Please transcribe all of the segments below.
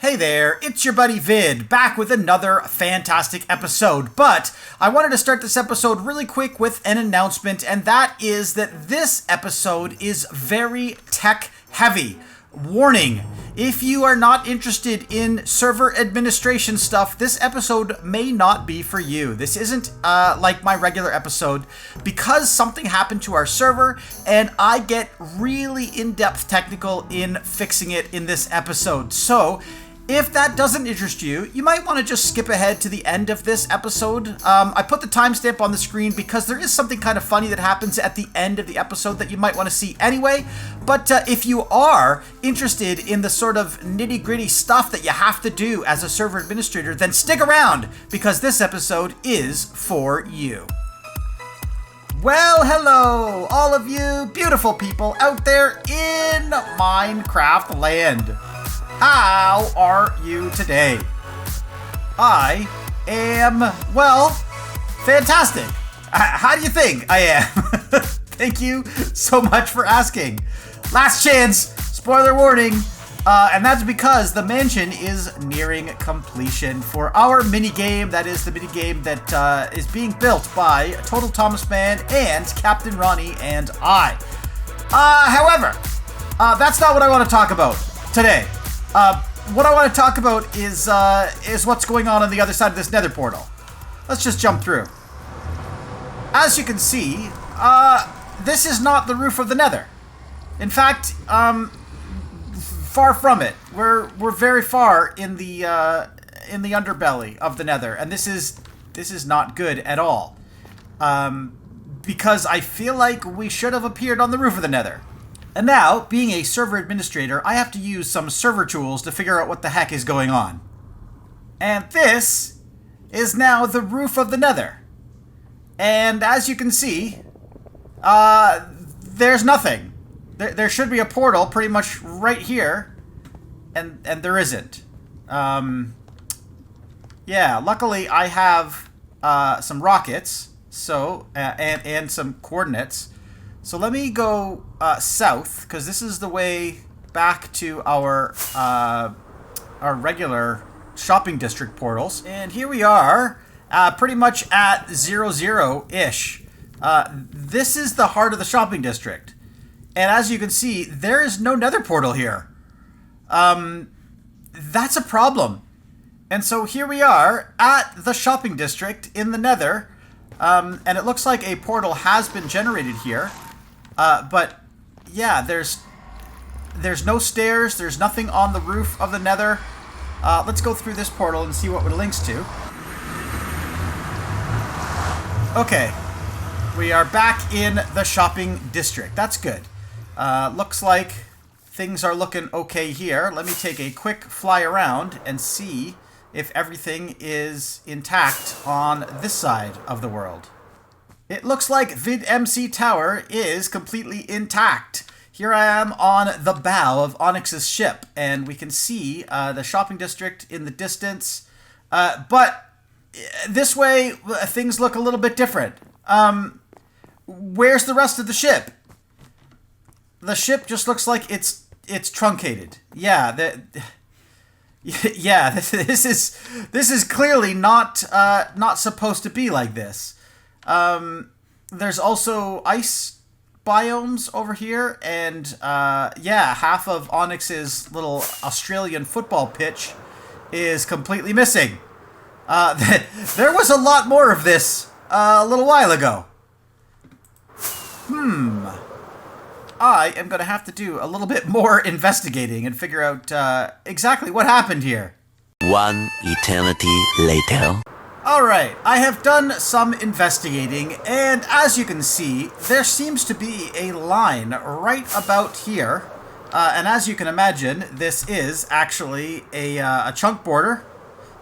Hey there, it's your buddy Vid, back with another fantastic episode. But I wanted to start this episode really quick with an announcement, and that is that this episode is very tech heavy. Warning, if you are not interested in server administration stuff, this episode may not be for you. This isn't like my regular episode because something happened to our server and I get really in-depth technical in fixing it in this episode. So if that doesn't interest you, you might want to just skip ahead to the end of this episode. I put the timestamp on the screen because there is something kind of funny that happens at the end of the episode that you might want to see anyway. But if you are interested in the sort of nitty-gritty stuff that you have to do as a server administrator, then stick around because this episode is for you. Well, hello, all of you beautiful people out there in Minecraft land. How are you today? I am, well, fantastic. How do you think I am? Thank you so much for asking. Last chance, spoiler warning, and that's because the mansion is nearing completion for our minigame. That is the minigame that is being built by Total Thomas Man and Captain Ronnie and I. However, that's not what I want to talk about today. What I want to talk about is what's going on the other side of this Nether Portal. Let's just jump through. As you can see, this is not the roof of the Nether. In fact, far from it. We're very far in the underbelly of the Nether, and this is not good at all. Because I feel like we should have appeared on the roof of the Nether. And now, being a server administrator, I have to use some server tools to figure out what the heck is going on. And this is now the roof of the Nether. And as you can see, there's nothing. There should be a portal pretty much right here, and there isn't. Yeah, luckily I have some rockets, so and some coordinates. So let me go south, because this is the way back to our regular shopping district portals. And here we are, pretty much at 0-0-ish. This is the heart of the shopping district. And as you can see, there is no nether portal here. That's a problem. And so here we are at the shopping district in the nether. And it looks like a portal has been generated here. But yeah, there's no stairs, there's nothing on the roof of the Nether. Let's go through this portal and see what it links to. Okay, we are back in the shopping district. That's good. Looks like things are looking okay here. Let me take a quick fly around and see if everything is intact on this side of the world. It looks like VidMC Tower is completely intact. Here I am on the bow of Onyxs Ship, and we can see the shopping district in the distance. But this way, things look a little bit different. Where's the rest of the ship? The ship just looks like it's truncated. Yeah, yeah. This is clearly not supposed to be like this. There's also ice biomes over here, and yeah, half of Onyx's little Australian football pitch is completely missing. There was a lot more of this a little while ago. I am going to have to do a little bit more investigating and figure out exactly what happened here. One eternity later. Alright, I have done some investigating, and as you can see, there seems to be a line right about here. And as you can imagine, this is actually a chunk border.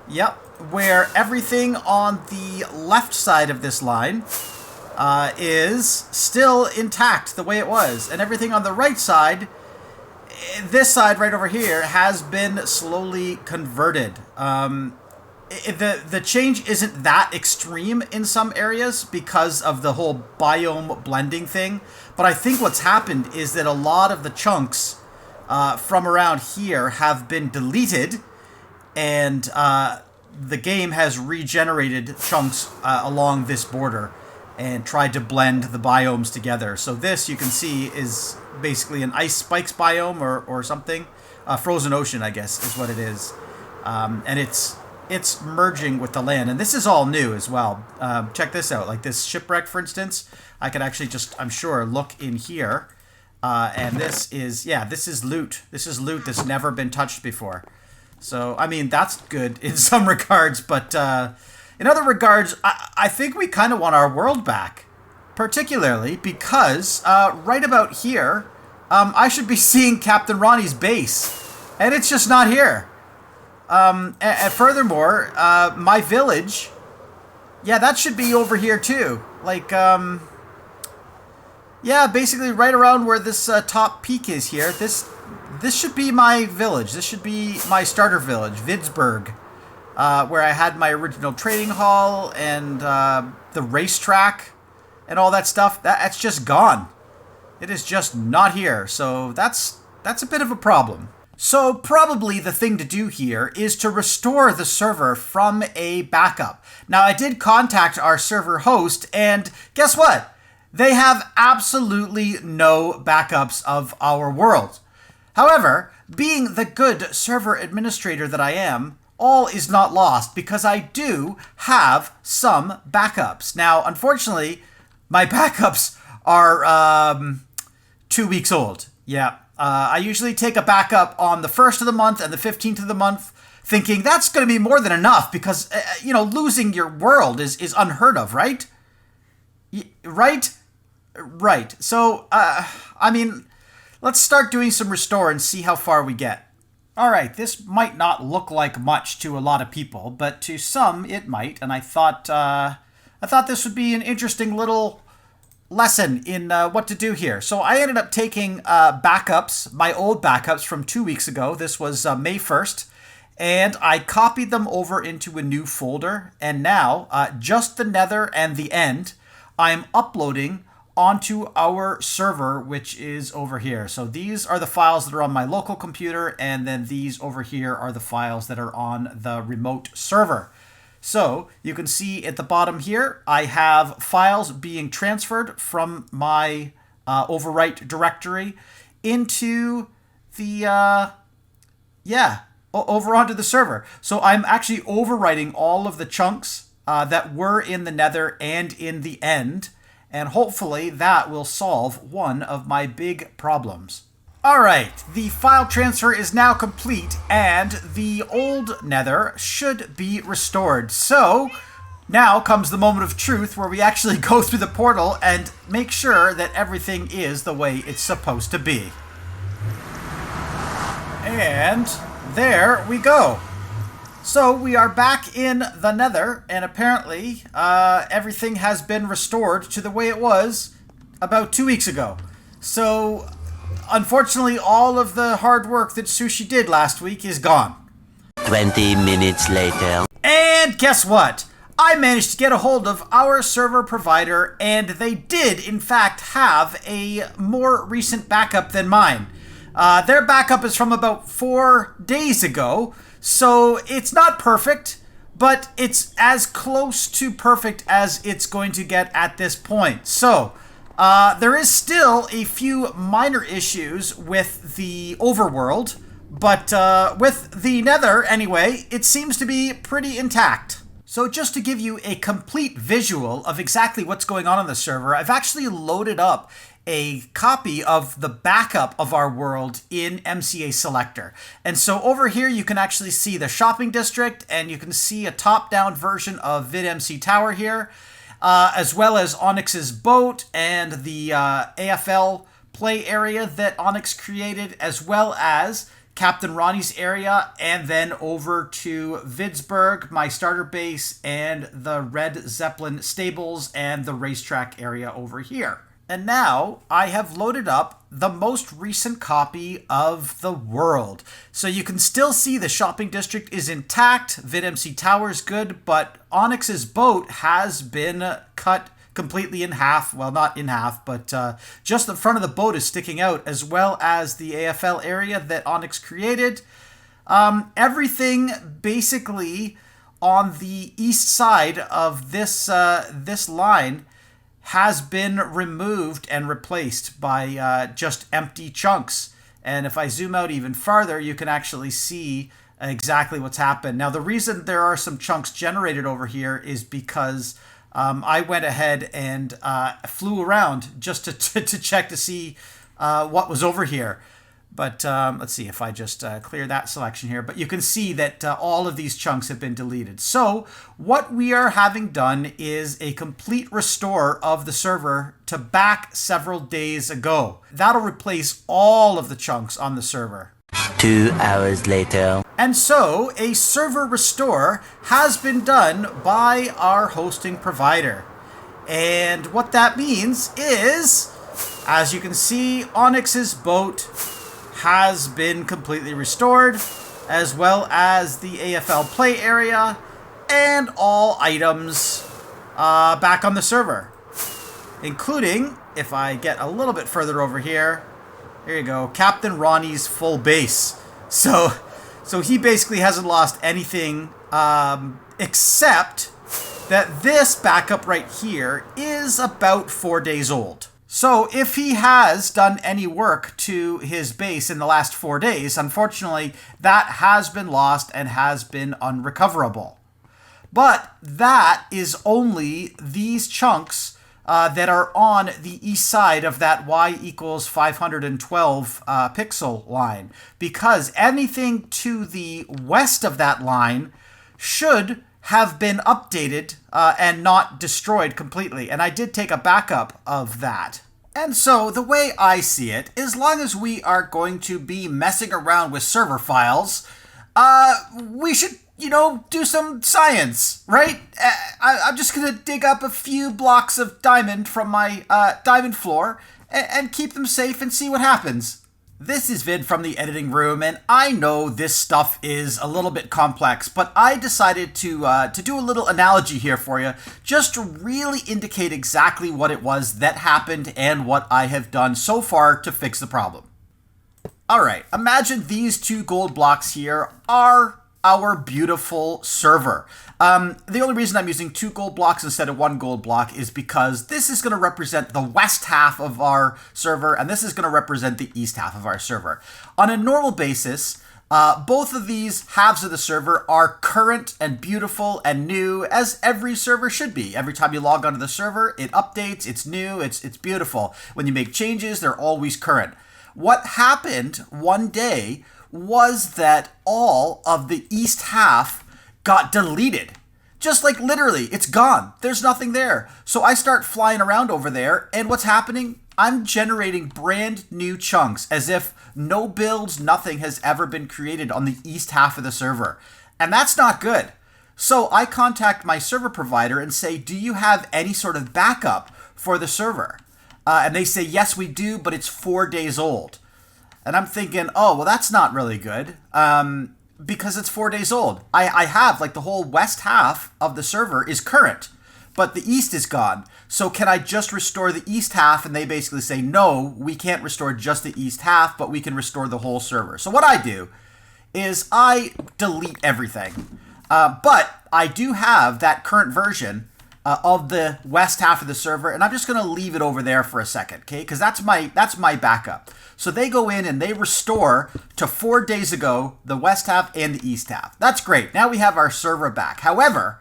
Yep, where everything on the left side of this line is still intact the way it was. And everything on the right side, this side right over here, has been slowly converted. The change isn't that extreme in some areas because of the whole biome blending thing, but I think what's happened is that a lot of the chunks from around here have been deleted, and the game has regenerated chunks along this border and tried to blend the biomes together. So this, you can see, is basically an ice spikes biome or something. Frozen ocean, I guess, is what it is. And it's merging with the land. And this is all new as well. Check this out. Like this shipwreck, for instance, I could actually just, I'm sure, look in here. And this is loot. This is loot that's never been touched before. So, I mean, that's good in some regards, but in other regards, I think we kind of want our world back. Particularly because right about here, I should be seeing Captain Ronnie's base, and it's just not here. And furthermore, my village, yeah, that should be over here too. Like, yeah, basically right around where this top peak is here. This should be my village. This should be my starter village, Vidsburg, where I had my original trading hall and the racetrack and all that stuff. That's just gone. It is just not here. So that's a bit of a problem. So probably the thing to do here is to restore the server from a backup. Now, I did contact our server host, and guess what? They have absolutely no backups of our world. However, being the good server administrator that I am, all is not lost because I do have some backups. Now, unfortunately, my backups are 2 weeks old. Yeah. I usually take a backup on the 1st of the month and the 15th of the month, thinking that's going to be more than enough because, losing your world is unheard of, right? Right? Right. So, let's start doing some restore and see how far we get. All right, this might not look like much to a lot of people, but to some it might, and I thought this would be an interesting little lesson in what to do here. So I ended up taking backups, my old backups from 2 weeks ago. This was May 1st, and I copied them over into a new folder, and now just the Nether and the End I'm uploading onto our server, which is over here. So these are the files that are on my local computer, and then these over here are the files that are on the remote server. So you can see at the bottom here, I have files being transferred from my overwrite directory into the, over onto the server. So I'm actually overwriting all of the chunks that were in the Nether and in the End, and hopefully that will solve one of my big problems. All right, the file transfer is now complete, and the old Nether should be restored. So now comes the moment of truth where we actually go through the portal and make sure that everything is the way it's supposed to be. And there we go. So we are back in the Nether, and apparently everything has been restored to the way it was about 2 weeks ago. So unfortunately, all of the hard work that Sushi did last week is gone. 20 minutes later. And guess what? I managed to get a hold of our server provider, and they did, in fact, have a more recent backup than mine. Their backup is from about 4 days ago, so it's not perfect, but it's as close to perfect as it's going to get at this point. So there is still a few minor issues with the overworld, but with the Nether, anyway, it seems to be pretty intact. So just to give you a complete visual of exactly what's going on the server, I've actually loaded up a copy of the backup of our world in MCA Selector. And so over here you can actually see the shopping district, and you can see a top-down version of VidMC Tower here, as well as Onyx's boat and the AFL play area that Onyx created, as well as Captain Ronnie's area, and then over to Vidsburg, my starter base, and the Red Zeppelin stables and the racetrack area over here. And now I have loaded up the most recent copy of the world. So you can still see the shopping district is intact, VidMC Tower is good, but Onyx's boat has been cut completely in half. Well, not in half, but just the front of the boat is sticking out, as well as the AFL area that Onyx created. Everything basically on the east side of this line has been removed and replaced by just empty chunks. And if I zoom out even farther, you can actually see exactly what's happened. Now, the reason there are some chunks generated over here is because I went ahead and flew around just to check to see what was over here. But let's see if I just clear that selection here. But you can see that all of these chunks have been deleted. So what we are having done is a complete restore of the server to back several days ago. That'll replace all of the chunks on the server. 2 hours later. And so a server restore has been done by our hosting provider. And what that means is, as you can see, Onyx's boat has been completely restored, as well as the AFL play area and all items back on the server, including, if I get a little bit further over here, there you go, Captain Ronnie's full base. So he basically hasn't lost anything except that this backup right here is about 4 days old. So if he has done any work to his base in the last 4 days, unfortunately, that has been lost and has been unrecoverable. But that is only these chunks that are on the east side of that y equals 512 pixel line, because anything to the west of that line should have been updated and not destroyed completely. And I did take a backup of that. And so the way I see it, as long as we are going to be messing around with server files, we should, do some science, right? I'm just going to dig up a few blocks of diamond from my diamond floor and keep them safe and see what happens. This is Vid from the editing room, and I know this stuff is a little bit complex, but I decided to do a little analogy here for you, just to really indicate exactly what it was that happened and what I have done so far to fix the problem. Alright, imagine these 2 gold blocks here are our beautiful server. The only reason I'm using 2 gold blocks instead of 1 gold block is because this is going to represent the west half of our server, and this is going to represent the east half of our server. On a normal basis, both of these halves of the server are current and beautiful and new, as every server should be. Every time you log onto the server, it updates, it's new, it's beautiful. When you make changes, they're always current. What happened one day was that all of the east half got deleted. Just like literally, it's gone. There's nothing there. So I start flying around over there, and what's happening? I'm generating brand new chunks, as if no builds, nothing has ever been created on the east half of the server. And that's not good. So I contact my server provider and say, do you have any sort of backup for the server? And they say, yes, we do, but it's 4 days old. And I'm thinking, oh, well, that's not really good, because it's 4 days old. I have, like, the whole west half of the server is current, but the east is gone. So can I just restore the east half? And they basically say, no, we can't restore just the east half, but we can restore the whole server. So what I do is I delete everything. But I do have that current version of the west half of the server, and I'm just going to leave it over there for a second, okay? Because that's my backup. So they go in and they restore to 4 days ago the west half and the east half. That's great. Now we have our server back. However,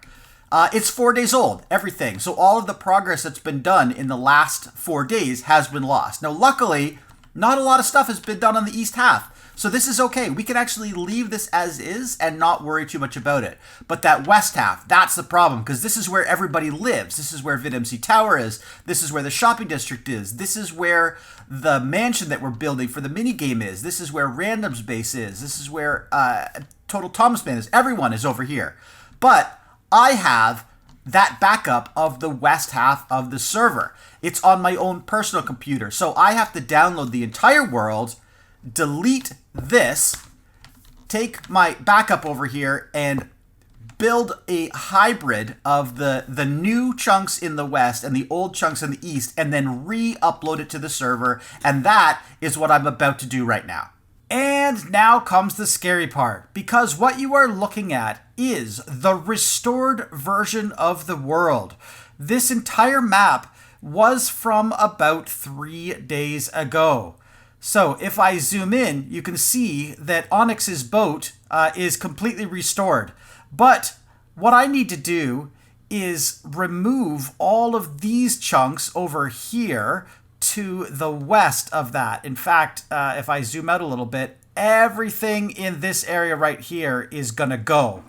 it's 4 days old, everything. So all of the progress that's been done in the last 4 days has been lost. Now, luckily, not a lot of stuff has been done on the east half. So this is okay. We can actually leave this as is and not worry too much about it. But that west half, that's the problem, because this is where everybody lives. This is where VidMC Tower is. This is where the shopping district is. This is where the mansion that we're building for the minigame is. This is where Random's base is. This is where Total Thomas Man is. Everyone is over here. But I have that backup of the west half of the server. It's on my own personal computer. So I have to download the entire world, delete this, take my backup over here, and build a hybrid of the new chunks in the west and the old chunks in the east, and then re-upload it to the server. And that is what I'm about to do right now. And now comes the scary part, because what you are looking at is the restored version of the world. This entire map was from about 3 days ago. So if I zoom in, you can see that Onyx's boat is completely restored. But what I need to do is remove all of these chunks over here to the west of that. In fact, if I zoom out a little bit, everything in this area right here is gonna go.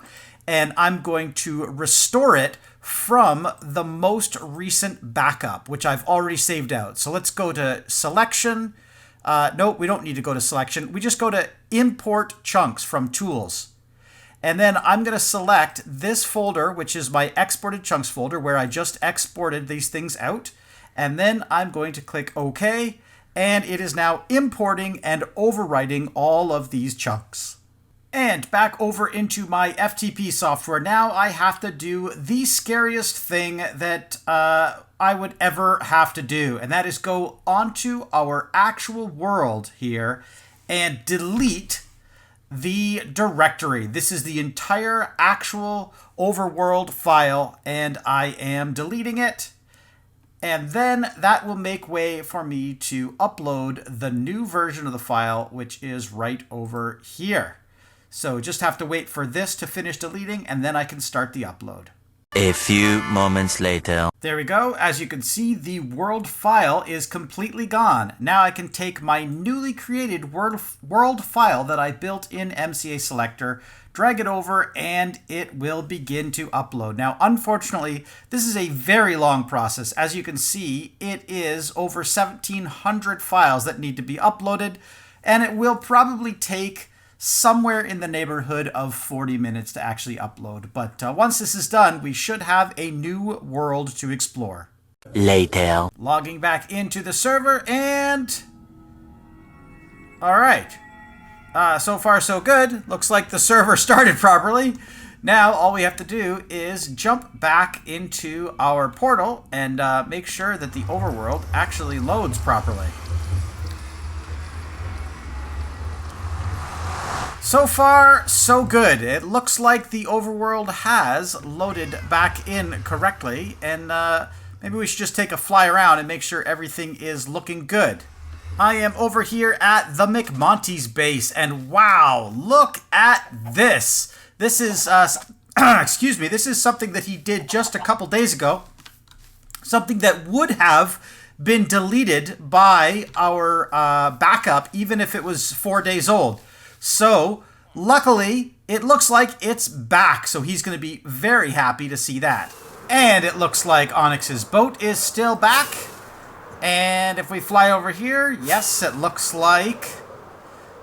And I'm going to restore it from the most recent backup, which I've already saved out. So let's go to selection. No, we don't need to go to selection. We just go to import chunks from tools. And then I'm going to select this folder, which is my exported chunks folder, where I just exported these things out. And then I'm going to click OK. And it is now importing and overwriting all of these chunks. And back over into my FTP software. Now I have to do the scariest thing that I would ever have to do. And that is go onto our actual world here and delete the directory. This is the entire actual overworld file, and I am deleting it. And then that will make way for me to upload the new version of the file, which is right over here. So just have to wait for this to finish deleting, and then I can start the upload. A few moments later. There we go. As you can see, the world file is completely gone. Now I can take my newly created world file that I built in MCA Selector, drag it over, and it will begin to upload. Now, unfortunately, this is a very long process. As you can see, it is over 1,700 files that need to be uploaded, and it will probably take somewhere in the neighborhood of 40 minutes to actually upload. But once this is done, we should have a new world to explore. Later. Logging back into the server, and all right. So far so good. Looks like the server started properly. Now all we have to do is jump back into our portal and make sure that the overworld actually loads properly. So far, so good. It looks like the overworld has loaded back in correctly, and maybe we should just take a fly around and make sure everything is looking good. I am over here at the McMonty's base, and wow, look at this. This is, excuse me, this is something that he did just a couple days ago. Something that would have been deleted by our backup, even if it was 4 days old. So, luckily, it looks like it's back, so he's going to be very happy to see that. And it looks like Onyx's boat is still back. And if we fly over here, yes, it looks like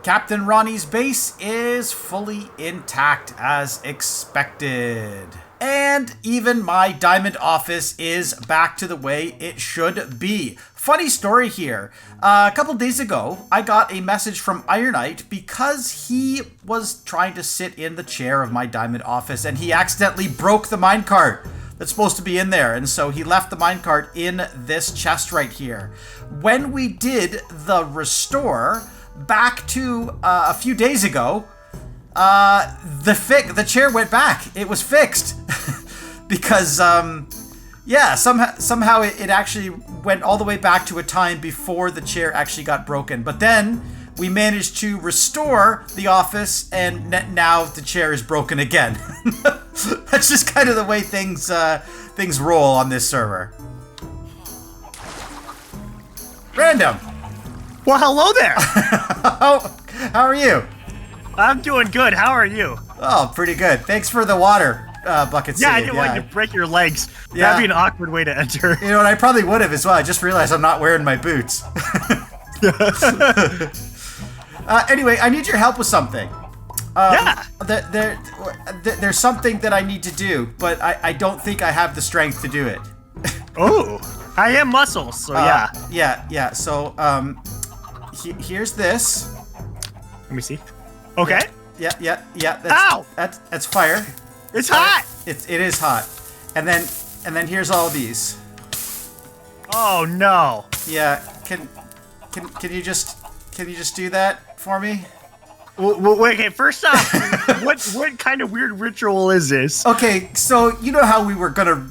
Captain Ronnie's base is fully intact as expected. And even my diamond office is back to the way it should be. Funny story here. A couple days ago, I got a message from Ironite because he was trying to sit in the chair of my diamond office and he accidentally broke the minecart that's supposed to be in there. And so he left the minecart in this chest right here. When we did the restore back to a few days ago, the chair went back. It was fixed because yeah, somehow it actually went all the way back to a time before the chair actually got broken. But then we managed to restore the office, and now the chair is broken again. That's just kind of the way things roll on this server. Random. Well, hello there. How are you? I'm doing good. How are you? Oh, pretty good. Thanks for the water bucket. Yeah, I didn't want you to break your legs. Yeah. That'd be an awkward way to enter. You know, and I probably would have as well. I just realized I'm not wearing my boots. Anyway, I need your help with something. Yeah. There's something that I need to do, but I don't think I have the strength to do it. Oh, I am muscle, so yeah. Yeah. So, here's this. Let me see. Okay. Yeah. Ow! That's fire. It's hot. It is hot. And then here's all these. Oh no. Yeah. Can you just do that for me? Wait, okay, first off, what kind of weird ritual is this? Okay, so you know how we were gonna,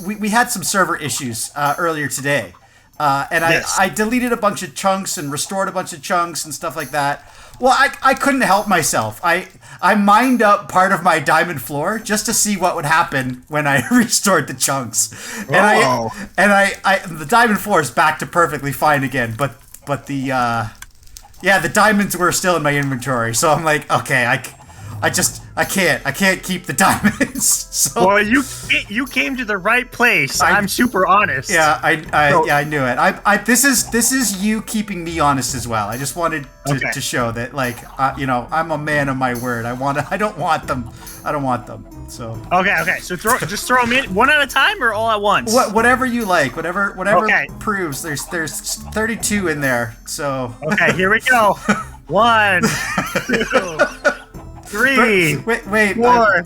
we had some server issues earlier today. And Yes. I deleted a bunch of chunks and restored a bunch of chunks and stuff like that. Well, I couldn't help myself. I mined up part of my diamond floor just to see what would happen when I restored the chunks. And the diamond floor is back to perfectly fine again, but the the diamonds were still in my inventory. So I'm like, okay, I can't keep the diamonds. So Well, you came to the right place. I'm super honest. yeah, I knew it. This is you keeping me honest as well. I just wanted to show that, like, I'm a man of my word. I don't want them. So Okay. So just throw them in one at a time or all at once. whatever you like, whatever Okay. proves. There's 32 in there. So Okay, here we go. 1, 2, 3. wait. 4.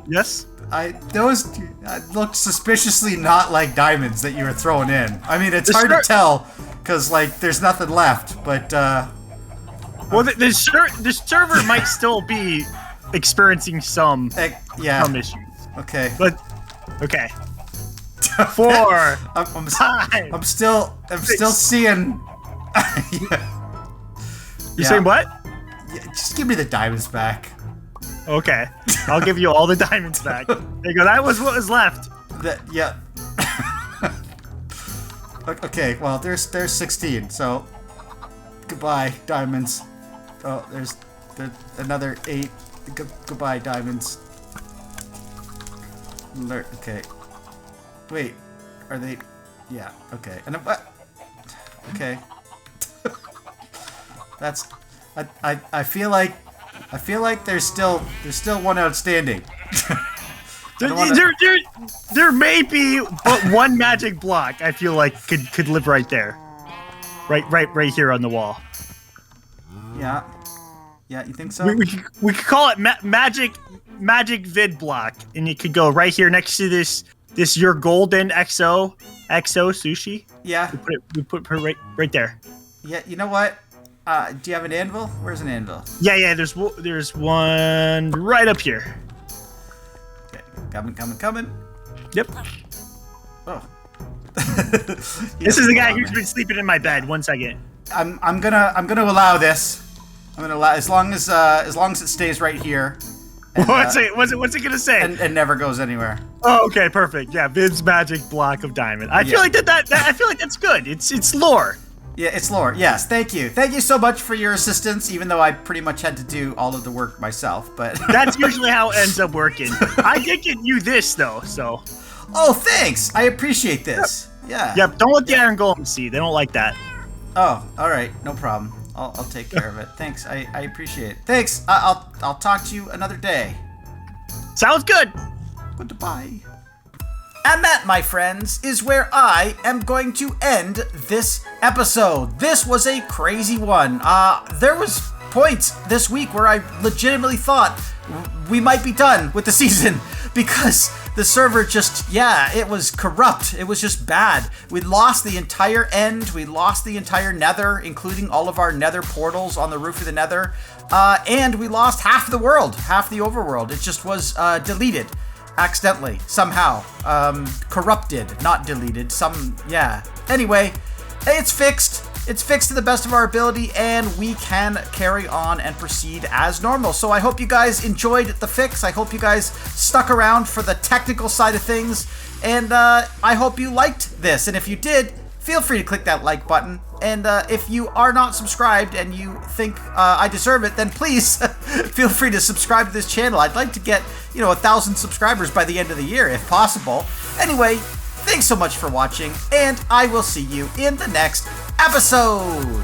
Yes. Those look suspiciously not like diamonds that you were throwing in. I mean, it's hard to tell because, like, there's nothing left. But Well, the server might still be experiencing some issues. Okay. But okay. 4. I'm still seeing. You saying what? Yeah, just give me the diamonds back. Okay. I'll give you all the diamonds back. There you go. That was what was left. Yeah. Okay. Well, there's 16. So goodbye, diamonds. Oh, there's another 8. Goodbye, diamonds. Okay. Wait. Are they? Yeah. Okay. And what? Okay. That's. I feel like there's still one outstanding. There may be but one magic block I feel like could live right there. Right here on the wall. Yeah. Yeah, you think so? We could call it magic vid block, and it could go right here next to this your golden XO sushi. Yeah. We put her right there. Yeah, you know what? Do you have an anvil? Where's an anvil? Yeah. There's one right up here. Okay, coming. Yep. Oh. This is the guy who's been sleeping in my bed. 1 second. I'm gonna allow this. I'm gonna allow as long as it stays right here. And, What's it gonna say? And never goes anywhere. Oh, okay, perfect. Yeah, Vid's magic block of diamond. I feel like I feel like that's good. It's lore. Yeah, it's lore. Yes, thank you. Thank you so much for your assistance, even though I pretty much had to do all of the work myself, but... That's usually how it ends up working. I did get you this, though, so... Oh, thanks! I appreciate this. Yeah. Yep, don't let the iron golem see. They don't like that. Oh, alright. No problem. I'll take care of it. Thanks. I appreciate it. Thanks. I'll talk to you another day. Sounds good. Goodbye. And that, my friends, is where I am going to end this episode. This was a crazy one. There was points this week where I legitimately thought we might be done with the season because the server just, it was corrupt. It was just bad. We lost the entire end. We lost the entire nether, including all of our nether portals on the roof of the nether. And we lost half the world, half the overworld. It just was deleted. Accidentally, somehow, corrupted, not deleted, Anyway, it's fixed. It's fixed to the best of our ability, and we can carry on and proceed as normal. So I hope you guys enjoyed the fix. I hope you guys stuck around for the technical side of things, and I hope you liked this. And if you did, feel free to click that like button. And if you are not subscribed and you think I deserve it, then please feel free to subscribe to this channel. I'd like to get, 1,000 subscribers by the end of the year, if possible. Anyway, thanks so much for watching, and I will see you in the next episode.